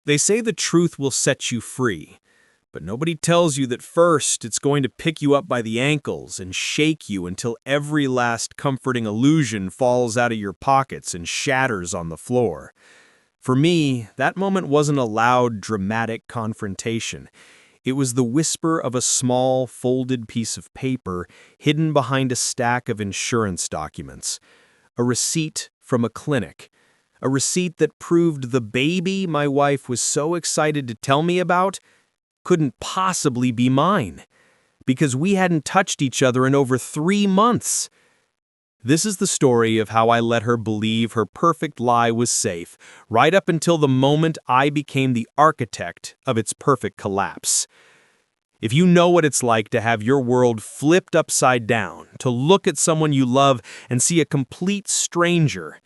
They say the truth will set you free, but nobody tells you that first it's going to pick you up by the ankles and shake you until every last comforting illusion falls out of your pockets and shatters on the floor. For me, that moment wasn't a loud, dramatic confrontation. It was the whisper of a small, folded piece of paper hidden behind a stack of insurance documents. A receipt from a clinic. A receipt that proved the baby my wife was so excited to tell me about couldn't possibly be mine, because we hadn't touched each other in over 3 months. This is the story of how I let her believe her perfect lie was safe, right up until the moment I became the architect of its perfect collapse. If you know what it's like to have your world flipped upside down, to look at someone you love and see a complete stranger,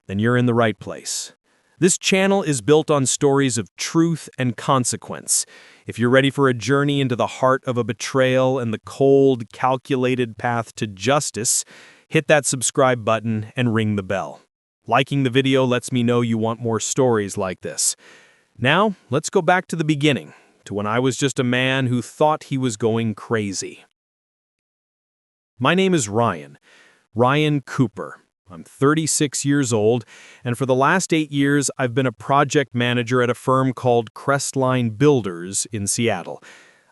then you're in the right place. This channel is built on stories of truth and consequence. If you're ready for a journey into the heart of a betrayal and the cold, calculated path to justice, hit that subscribe button and ring the bell. Liking the video lets me know you want more stories like this. Now, let's go back to the beginning, to when I was just a man who thought he was going crazy. My name is Ryan Cooper. I'm 36 years old, and for the last 8 years, I've been a project manager at a firm called Crestline Builders in Seattle.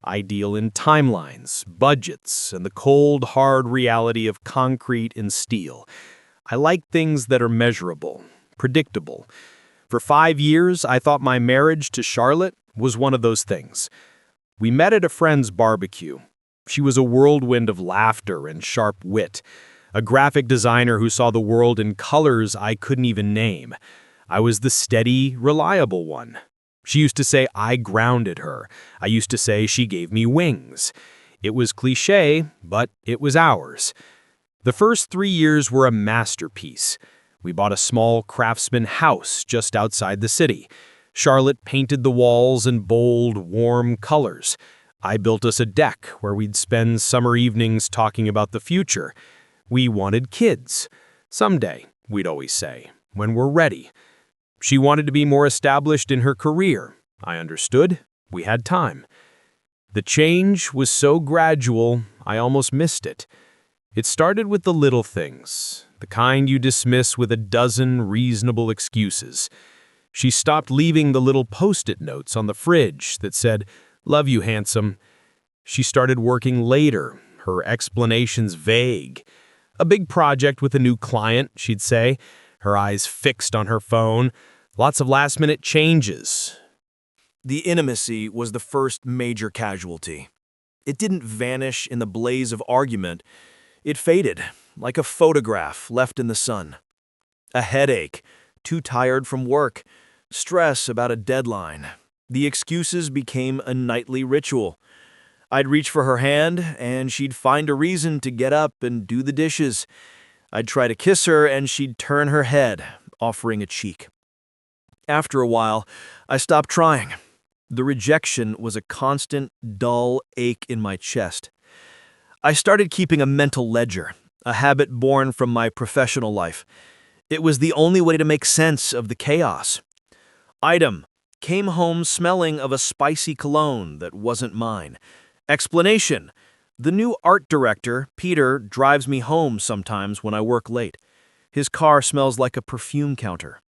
I deal in timelines, budgets, and the cold, hard reality of concrete and steel. I like things that are measurable, predictable. For 5 years, I thought my marriage to Charlotte was one of those things. We met at a friend's barbecue. She was a whirlwind of laughter and sharp wit. A graphic designer who saw the world in colors I couldn't even name. I was the steady, reliable one. She used to say I grounded her. I used to say she gave me wings. It was cliché, but it was ours. The first 3 years were a masterpiece. We bought a small craftsman house just outside the city. Charlotte painted the walls in bold, warm colors. I built us a deck where we'd spend summer evenings talking about the future. We wanted kids. Someday, we'd always say, when we're ready. She wanted to be more established in her career. I understood. We had time. The change was so gradual, I almost missed it. It started with the little things, the kind you dismiss with a dozen reasonable excuses. She stopped leaving the little post-it notes on the fridge that said, "Love you, handsome." She started working later, her explanations vague. A big project with a new client, she'd say, her eyes fixed on her phone. Lots of last-minute changes. The intimacy was the first major casualty. It didn't vanish in the blaze of argument. It faded, like a photograph left in the sun. A headache, too tired from work, stress about a deadline. The excuses became a nightly ritual. I'd reach for her hand, and she'd find a reason to get up and do the dishes. I'd try to kiss her, and she'd turn her head, offering a cheek. After a while, I stopped trying. The rejection was a constant, dull ache in my chest. I started keeping a mental ledger, a habit born from my professional life. It was the only way to make sense of the chaos. Item: came home smelling of a spicy cologne that wasn't mine. Explanation: the new art director, Peter, drives me home sometimes when I work late. His car smells like a perfume counter.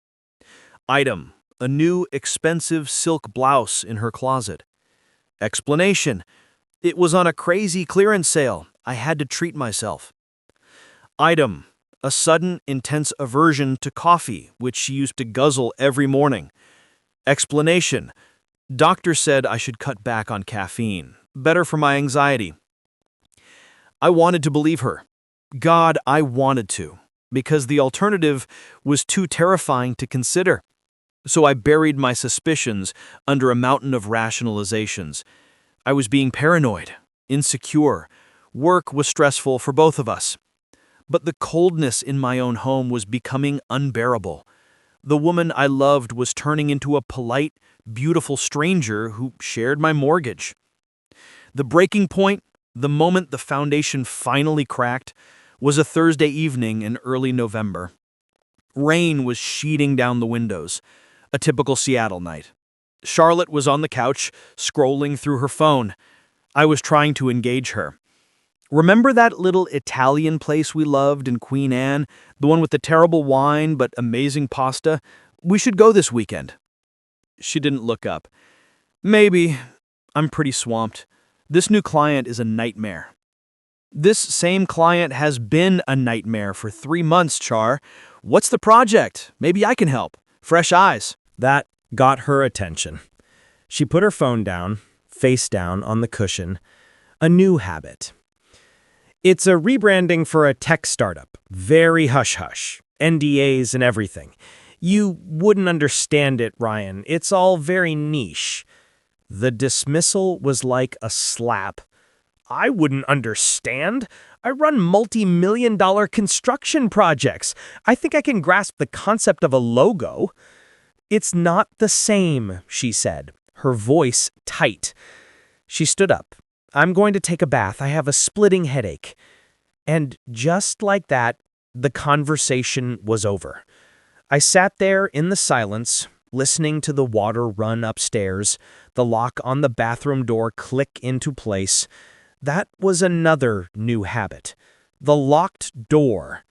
Item: a new expensive silk blouse in her closet. Explanation: it was on a crazy clearance sale. I had to treat myself. Item: a sudden, intense aversion to coffee, which she used to guzzle every morning. Explanation: doctor said I should cut back on caffeine. Better for my anxiety. I wanted to believe her. God, I wanted to, because the alternative was too terrifying to consider. So I buried my suspicions under a mountain of rationalizations. I was being paranoid, insecure. Work was stressful for both of us. But the coldness in my own home was becoming unbearable. The woman I loved was turning into a polite, beautiful stranger who shared my mortgage. The breaking point, the moment the foundation finally cracked, was a Thursday evening in early November. Rain was sheeting down the windows, a typical Seattle night. Charlotte was on the couch, scrolling through her phone. I was trying to engage her. "Remember that little Italian place we loved in Queen Anne? The one with the terrible wine but amazing pasta? We should go this weekend." She didn't look up. "Maybe. I'm pretty swamped. This new client is a nightmare." "This same client has been a nightmare for 3 months, Char. What's the project? Maybe I can help. Fresh eyes." That got her attention. She put her phone down, face down on the cushion. A new habit. "It's a rebranding for a tech startup. Very hush-hush. NDAs and everything. You wouldn't understand it, Ryan. It's all very niche." The dismissal was like a slap. "I wouldn't understand. I run multi-million-dollar construction projects. I think I can grasp the concept of a logo." "It's not the same," she said, her voice tight. She stood up. "I'm going to take a bath. I have a splitting headache." And just like that, the conversation was over. I sat there in the silence, listening to the water run upstairs, the lock on the bathroom door click into place. That was another new habit. The locked door.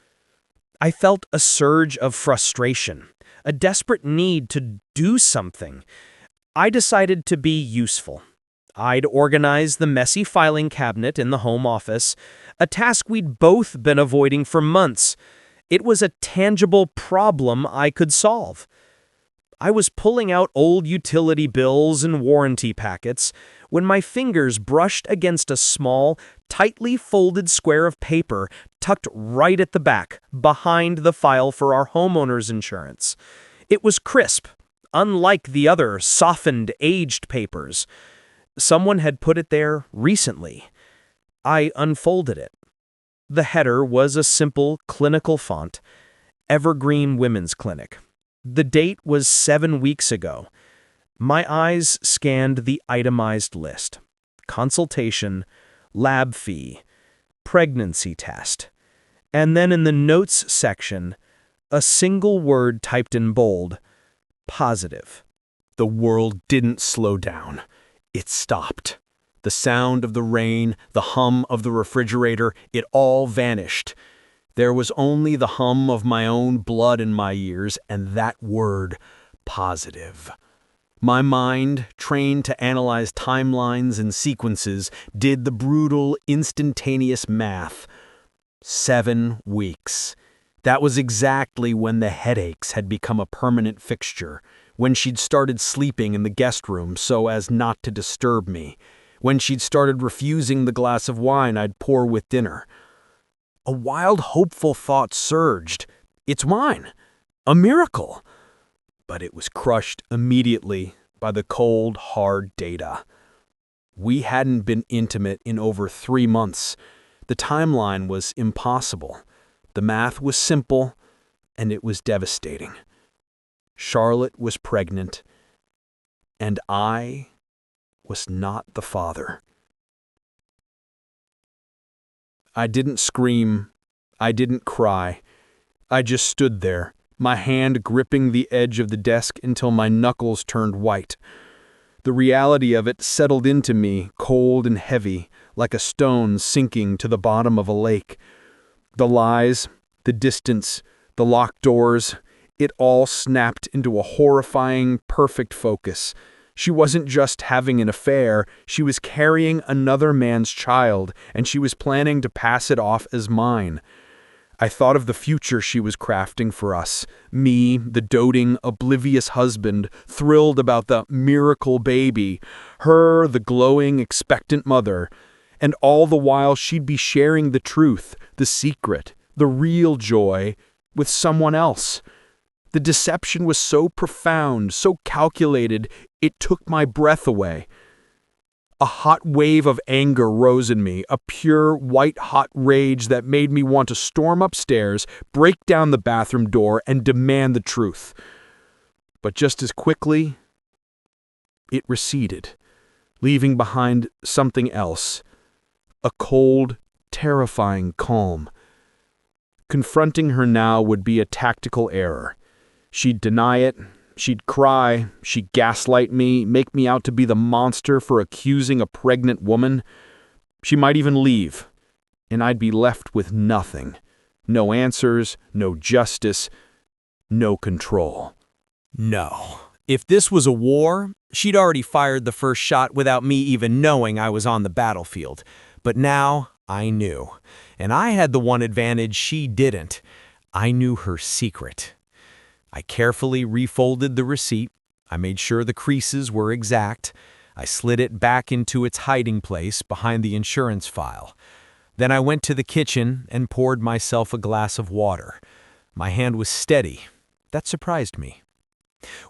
I felt a surge of frustration, a desperate need to do something. I decided to be useful. I'd organize the messy filing cabinet in the home office, a task we'd both been avoiding for months. It was a tangible problem I could solve. I was pulling out old utility bills and warranty packets when my fingers brushed against a small, tightly folded square of paper tucked right at the back, behind the file for our homeowner's insurance. It was crisp, unlike the other softened, aged papers. Someone had put it there recently. I unfolded it. The header was a simple, clinical font, Evergreen Women's Clinic. The date was 7 weeks ago. My eyes scanned the itemized list. Consultation, lab fee, pregnancy test. And then in the notes section, a single word typed in bold, positive. The world didn't slow down. It stopped. The sound of the rain, the hum of the refrigerator, it all vanished. There was only the hum of my own blood in my ears, and that word, positive. My mind, trained to analyze timelines and sequences, did the brutal, instantaneous math. 7 weeks. That was exactly when the headaches had become a permanent fixture, when she'd started sleeping in the guest room so as not to disturb me, when she'd started refusing the glass of wine I'd pour with dinner. A wild, hopeful thought surged. It's mine. A miracle. But it was crushed immediately by the cold, hard data. We hadn't been intimate in over 3 months. The timeline was impossible. The math was simple, and it was devastating. Charlotte was pregnant, and I was not the father. I didn't scream. I didn't cry. I just stood there, my hand gripping the edge of the desk until my knuckles turned white. The reality of it settled into me, cold and heavy, like a stone sinking to the bottom of a lake. The lies, the distance, the locked doors, it all snapped into a horrifying, perfect focus. She wasn't just having an affair, she was carrying another man's child, and she was planning to pass it off as mine. I thought of the future she was crafting for us. Me, the doting, oblivious husband, thrilled about the miracle baby. Her, the glowing, expectant mother. And all the while she'd be sharing the truth, the secret, the real joy, with someone else. The deception was so profound, so calculated, it took my breath away. A hot wave of anger rose in me, a pure, white-hot rage that made me want to storm upstairs, break down the bathroom door, and demand the truth. But just as quickly, it receded, leaving behind something else, a cold, terrifying calm. Confronting her now would be a tactical error. She'd deny it, She'd cry, she'd gaslight me, make me out to be the monster for accusing a pregnant woman. She might even leave, and I'd be left with nothing. No answers, no justice, no control. No. If this was a war, she'd already fired the first shot without me even knowing I was on the battlefield. But now I knew. And I had the one advantage she didn't. I knew her secret. I carefully refolded the receipt. I made sure the creases were exact. I slid it back into its hiding place behind the insurance file. Then I went to the kitchen and poured myself a glass of water. My hand was steady. That surprised me.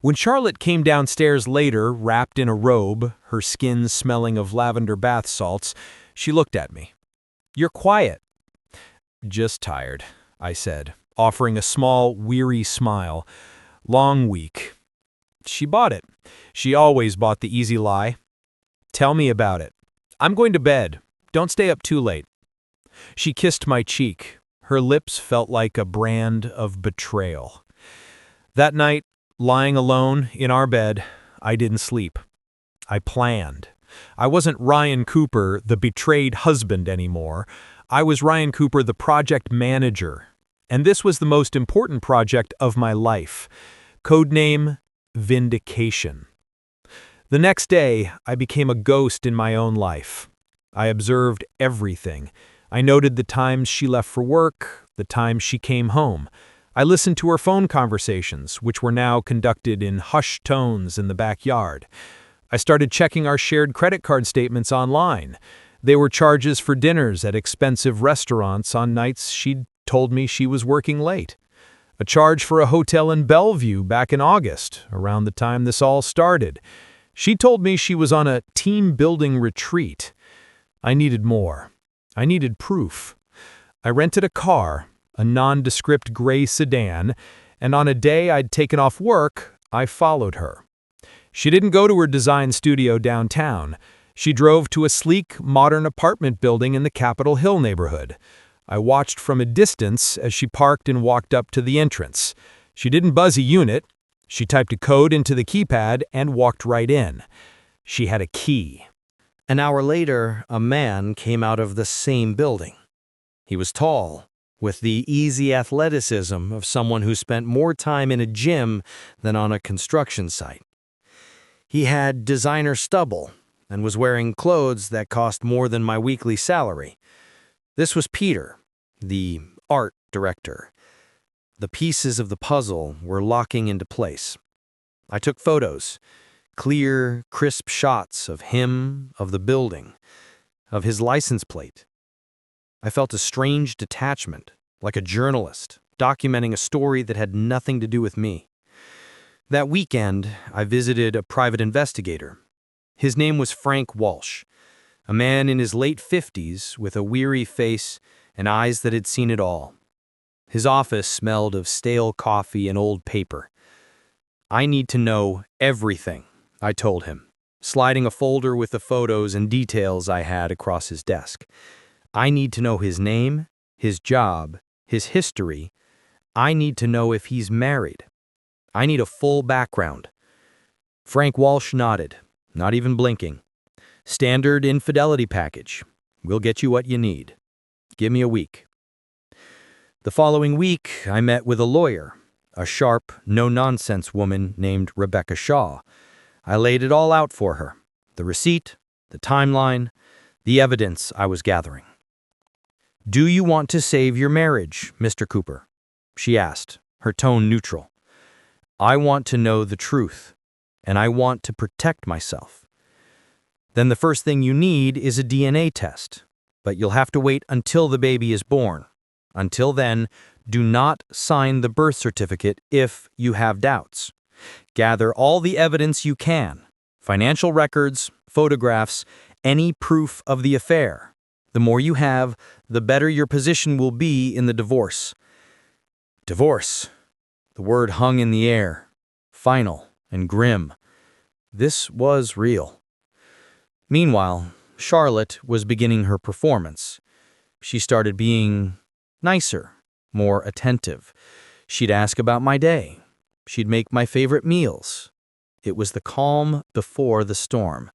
When Charlotte came downstairs later, wrapped in a robe, her skin smelling of lavender bath salts, she looked at me. "You're quiet." "Just tired," I said, offering a small, weary smile. "Long week." She bought it. She always bought the easy lie. "Tell me about it." "I'm going to bed. Don't stay up too late." She kissed my cheek. Her lips felt like a brand of betrayal. That night, lying alone in our bed, I didn't sleep. I planned. I wasn't Ryan Cooper, the betrayed husband, anymore. I was Ryan Cooper, the project manager. And this was the most important project of my life. Codename Vindication. The next day, I became a ghost in my own life. I observed everything. I noted the times she left for work, the times she came home. I listened to her phone conversations, which were now conducted in hushed tones in the backyard. I started checking our shared credit card statements online. They were charges for dinners at expensive restaurants on nights she'd told me she was working late. A charge for a hotel in Bellevue back in August, around the time this all started. She told me she was on a team-building retreat. I needed more. I needed proof. I rented a car, a nondescript gray sedan, and on a day I'd taken off work, I followed her. She didn't go to her design studio downtown. She drove to a sleek, modern apartment building in the Capitol Hill neighborhood. I watched from a distance as she parked and walked up to the entrance. She didn't buzz a unit. She typed a code into the keypad and walked right in. She had a key. An hour later, a man came out of the same building. He was tall, with the easy athleticism of someone who spent more time in a gym than on a construction site. He had designer stubble and was wearing clothes that cost more than my weekly salary. This was Peter, the art director. The pieces of the puzzle were locking into place. I took photos. Clear, crisp shots of him, of the building, of his license plate. I felt a strange detachment, like a journalist, documenting a story that had nothing to do with me. That weekend, I visited a private investigator. His name was Frank Walsh, a man in his late 50s with a weary face and eyes that had seen it all. His office smelled of stale coffee and old paper. "I need to know everything," I told him, sliding a folder with the photos and details I had across his desk. "I need to know his name, his job, his history. I need to know if he's married. I need a full background." Frank Walsh nodded, not even blinking. "Standard infidelity package. We'll get you what you need. Give me a week." The following week, I met with a lawyer, a sharp, no-nonsense woman named Rebecca Shaw. I laid it all out for her, the receipt, the timeline, the evidence I was gathering. "Do you want to save your marriage, Mr. Cooper?" she asked, her tone neutral. "I want to know the truth, and I want to protect myself. Then the first thing you need is a DNA test, but you'll have to wait until the baby is born. Until then, do not sign the birth certificate if you have doubts. Gather all the evidence you can, financial records, photographs, any proof of the affair. The more you have, the better your position will be in the divorce." Divorce. The word hung in the air, final and grim. This was real. Meanwhile, Charlotte was beginning her performance. She started being nicer, more attentive. She'd ask about my day. She'd make my favorite meals. It was the calm before the storm.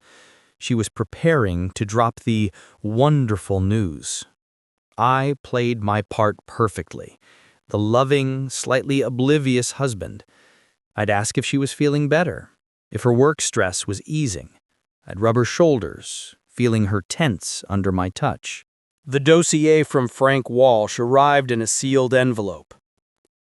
She was preparing to drop the wonderful news. I played my part perfectly. The loving, slightly oblivious husband. I'd ask if she was feeling better, if her work stress was easing. I'd rub her shoulders, feeling her tense under my touch. The dossier from Frank Walsh arrived in a sealed envelope.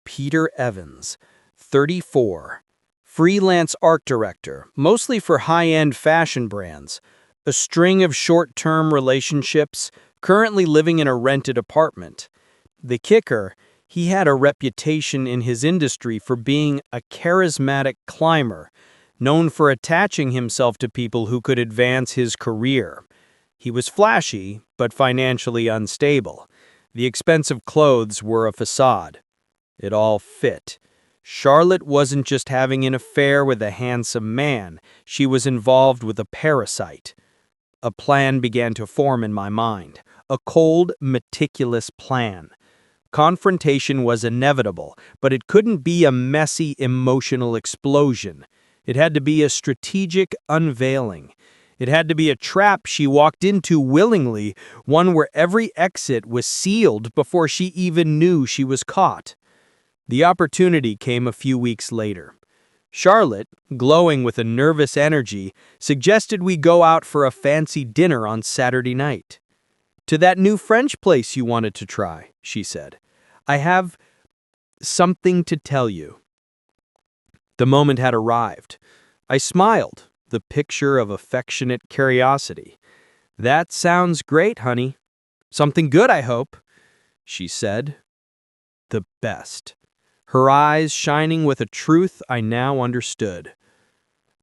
Peter Evans, 34, freelance art director, mostly for high-end fashion brands, a string of short-term relationships, currently living in a rented apartment. The kicker, he had a reputation in his industry for being a charismatic climber, known for attaching himself to people who could advance his career. He was flashy, but financially unstable. The expensive clothes were a facade. It all fit. Charlotte wasn't just having an affair with a handsome man, she was involved with a parasite. A plan began to form in my mind, a cold, meticulous plan. Confrontation was inevitable, but it couldn't be a messy, emotional explosion. It had to be a strategic unveiling. It had to be a trap she walked into willingly, one where every exit was sealed before she even knew she was caught. The opportunity came a few weeks later. Charlotte, glowing with a nervous energy, suggested we go out for a fancy dinner on Saturday night. "To that new French place you wanted to try," she said. "I have something to tell you." The moment had arrived. I smiled, the picture of affectionate curiosity. "That sounds great, honey. Something good, I hope," she said. The best. Her eyes shining with a truth I now understood.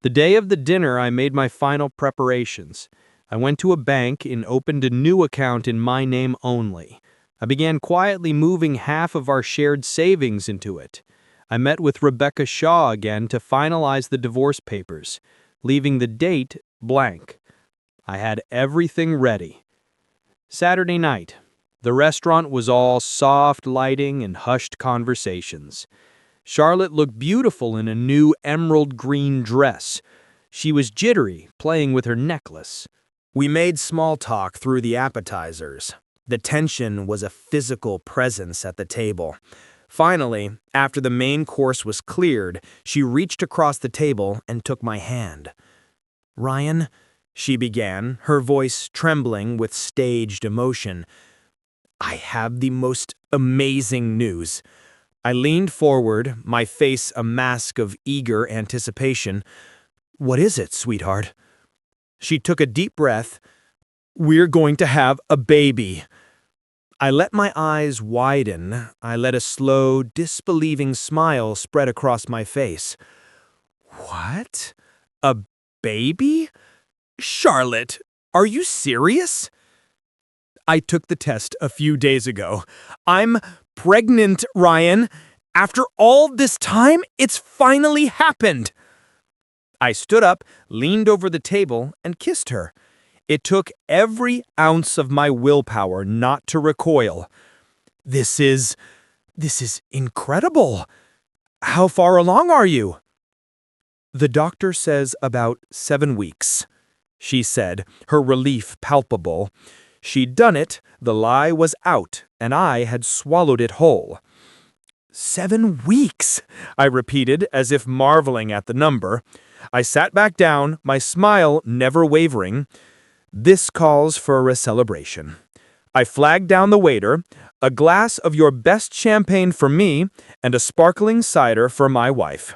The day of the dinner, I made my final preparations. I went to a bank and opened a new account in my name only. I began quietly moving half of our shared savings into it. I met with Rebecca Shaw again to finalize the divorce papers, leaving the date blank. I had everything ready. Saturday night. The restaurant was all soft lighting and hushed conversations. Charlotte looked beautiful in a new emerald green dress. She was jittery, playing with her necklace. We made small talk through the appetizers. The tension was a physical presence at the table. Finally, after the main course was cleared, she reached across the table and took my hand. "Ryan," she began, her voice trembling with staged emotion, "I have the most amazing news." I leaned forward, my face a mask of eager anticipation. "What is it, sweetheart?" She took a deep breath. "We're going to have a baby." I let my eyes widen. I let a slow, disbelieving smile spread across my face. "What? A baby? Charlotte, are you serious?" "I took the test a few days ago. I'm pregnant, Ryan. After all this time, it's finally happened." I stood up, leaned over the table, and kissed her. It took every ounce of my willpower not to recoil. This is incredible. How far along are you?" "The doctor says about 7 weeks," she said, her relief palpable. She'd done it, the lie was out, and I had swallowed it whole. 7 weeks, I repeated, as if marveling at the number. I sat back down, my smile never wavering. "This calls for a celebration." I flagged down the waiter, "A glass of your best champagne for me, and a sparkling cider for my wife."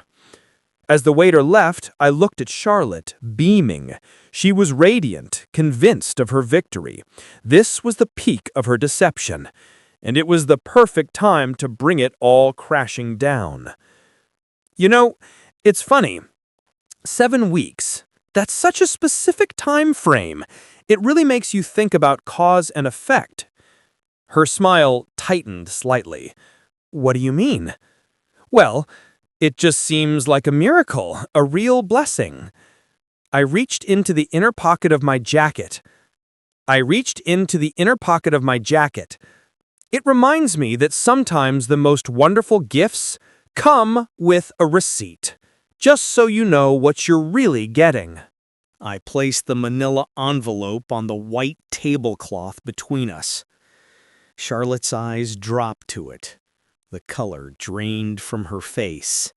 As the waiter left, I looked at Charlotte, beaming. She was radiant, convinced of her victory. This was the peak of her deception, and it was the perfect time to bring it all crashing down. You know, it's funny. 7 weeks. That's such a specific time frame. It really makes you think about cause and effect. Her smile tightened slightly. "What do you mean?" "Well, it just seems like a miracle, a real blessing." I reached into the inner pocket of my jacket. It reminds me that sometimes the most wonderful gifts Come with a receipt, just so you know what you're really getting. I placed the manila envelope on the white tablecloth between us. Charlotte's eyes dropped to it. The color drained from her face.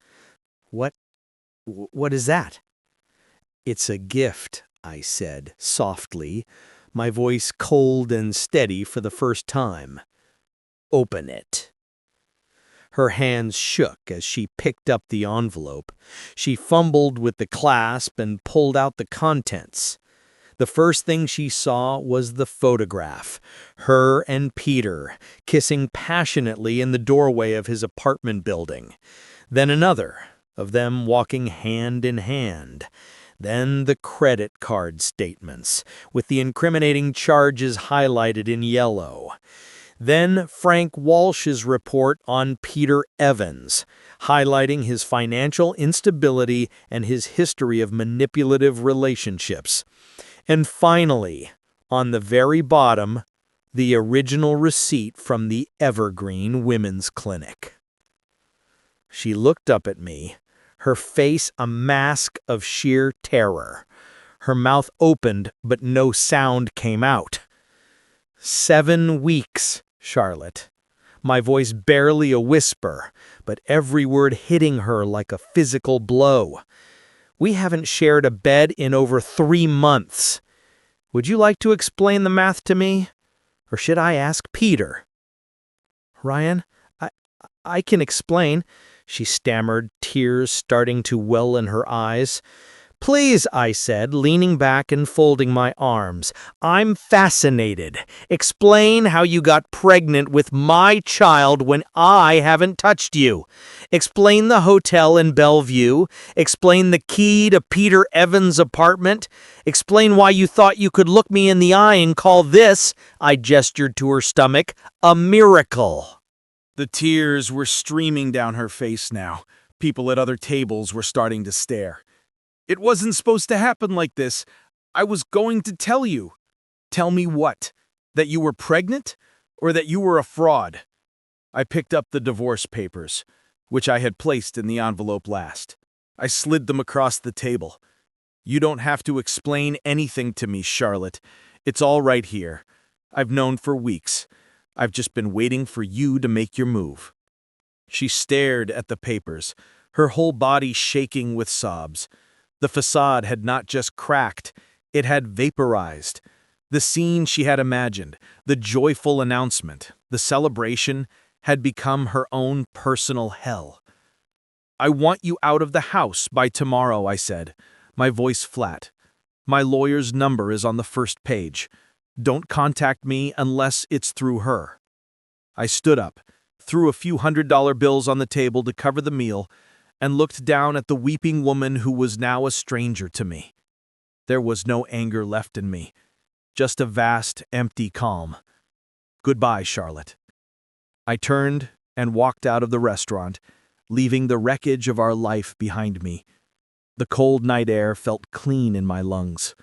What is that? It's a gift, I said softly, my voice cold and steady for the first time. Open it. Her hands shook as she picked up the envelope. She fumbled with the clasp and pulled out the contents. The first thing she saw was the photograph, her and Peter, kissing passionately in the doorway of his apartment building. Then another, of them walking hand in hand. Then the credit card statements, with the incriminating charges highlighted in yellow. Then Frank Walsh's report on Peter Evans, highlighting his financial instability and his history of manipulative relationships. And finally, on the very bottom, the original receipt from the Evergreen Women's Clinic. She looked up at me, her face a mask of sheer terror. Her mouth opened, but no sound came out. 7 weeks, Charlotte. My voice barely a whisper, but every word hitting her like a physical blow. We haven't shared a bed in over 3 months. Would you like to explain the math to me? Or should I ask Peter? Ryan, I can explain, she stammered, tears starting to well in her eyes. Please, I said, leaning back and folding my arms. I'm fascinated. Explain how you got pregnant with my child when I haven't touched you. Explain the hotel in Bellevue. Explain the key to Peter Evans' apartment. Explain why you thought you could look me in the eye and call this, I gestured to her stomach, a miracle. The tears were streaming down her face now. People at other tables were starting to stare. It wasn't supposed to happen like this. I was going to tell you. Tell me what? That you were pregnant? Or that you were a fraud? I picked up the divorce papers, which I had placed in the envelope last. I slid them across the table. You don't have to explain anything to me, Charlotte. It's all right here. I've known for weeks. I've just been waiting for you to make your move. She stared at the papers, her whole body shaking with sobs. The facade had not just cracked, it had vaporized. The scene she had imagined, the joyful announcement, the celebration, had become her own personal hell. I want you out of the house by tomorrow, I said, my voice flat. My lawyer's number is on the first page. Don't contact me unless it's through her. I stood up, threw a few $100 bills on the table to cover the meal, and looked down at the weeping woman who was now a stranger to me. There was no anger left in me, just a vast, empty calm. Goodbye, Charlotte. I turned and walked out of the restaurant, leaving the wreckage of our life behind me. The cold night air felt clean in my lungs.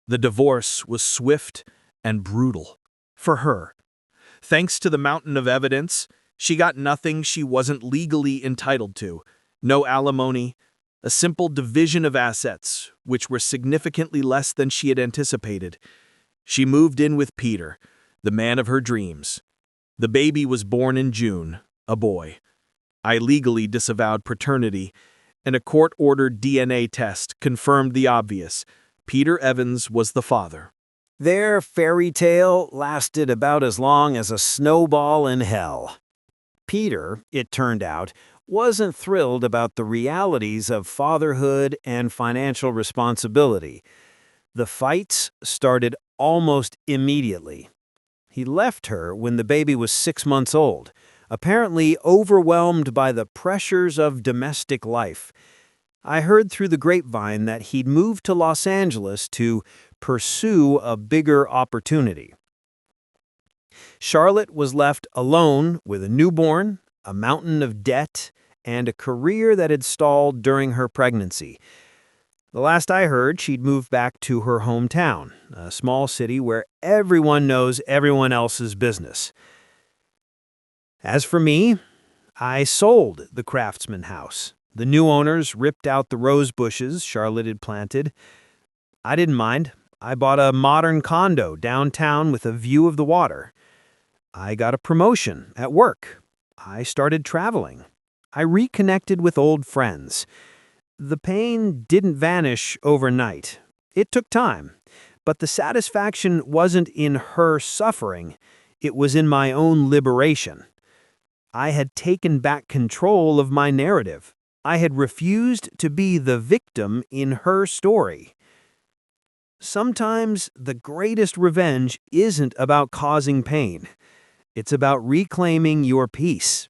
The divorce was swift and brutal. For her. Thanks to the mountain of evidence, she got nothing she wasn't legally entitled to. No alimony, a simple division of assets, which were significantly less than she had anticipated. She moved in with Peter, the man of her dreams. The baby was born in June, a boy. I legally disavowed paternity, and a court-ordered DNA test confirmed the obvious. Peter Evans was the father. Their fairy tale lasted about as long as a snowball in hell. Peter, it turned out, wasn't thrilled about the realities of fatherhood and financial responsibility. The fights started almost immediately. He left her when the baby was 6 months old, apparently overwhelmed by the pressures of domestic life. I heard through the grapevine that he'd moved to Los Angeles to pursue a bigger opportunity. Charlotte was left alone with a newborn, a mountain of debt, and a career that had stalled during her pregnancy. The last I heard, she'd moved back to her hometown, a small city where everyone knows everyone else's business. As for me, I sold the Craftsman house. The new owners ripped out the rose bushes Charlotte had planted. I didn't mind. I bought a modern condo downtown with a view of the water. I got a promotion at work. I started traveling. I reconnected with old friends. The pain didn't vanish overnight. It took time, but the satisfaction wasn't in her suffering. It was in my own liberation. I had taken back control of my narrative. I had refused to be the victim in her story. Sometimes the greatest revenge isn't about causing pain. It's about reclaiming your peace.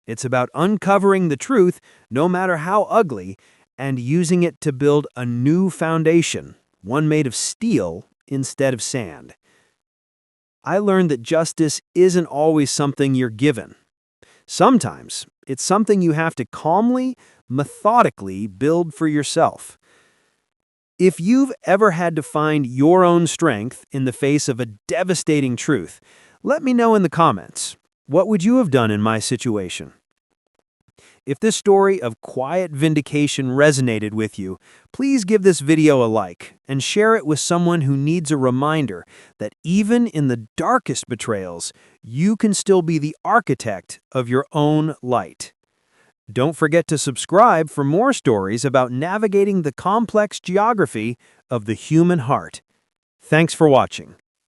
It's about uncovering the truth, no matter how ugly, and using it to build a new foundation, one made of steel instead of sand. I learned that justice isn't always something you're given. Sometimes it's something you have to calmly, methodically build for yourself. If you've ever had to find your own strength in the face of a devastating truth, let me know in the comments. What would you have done in my situation? If this story of quiet vindication resonated with you, please give this video a like and share it with someone who needs a reminder that even in the darkest betrayals, you can still be the architect of your own light. Don't forget to subscribe for more stories about navigating the complex geography of the human heart. Thanks for watching.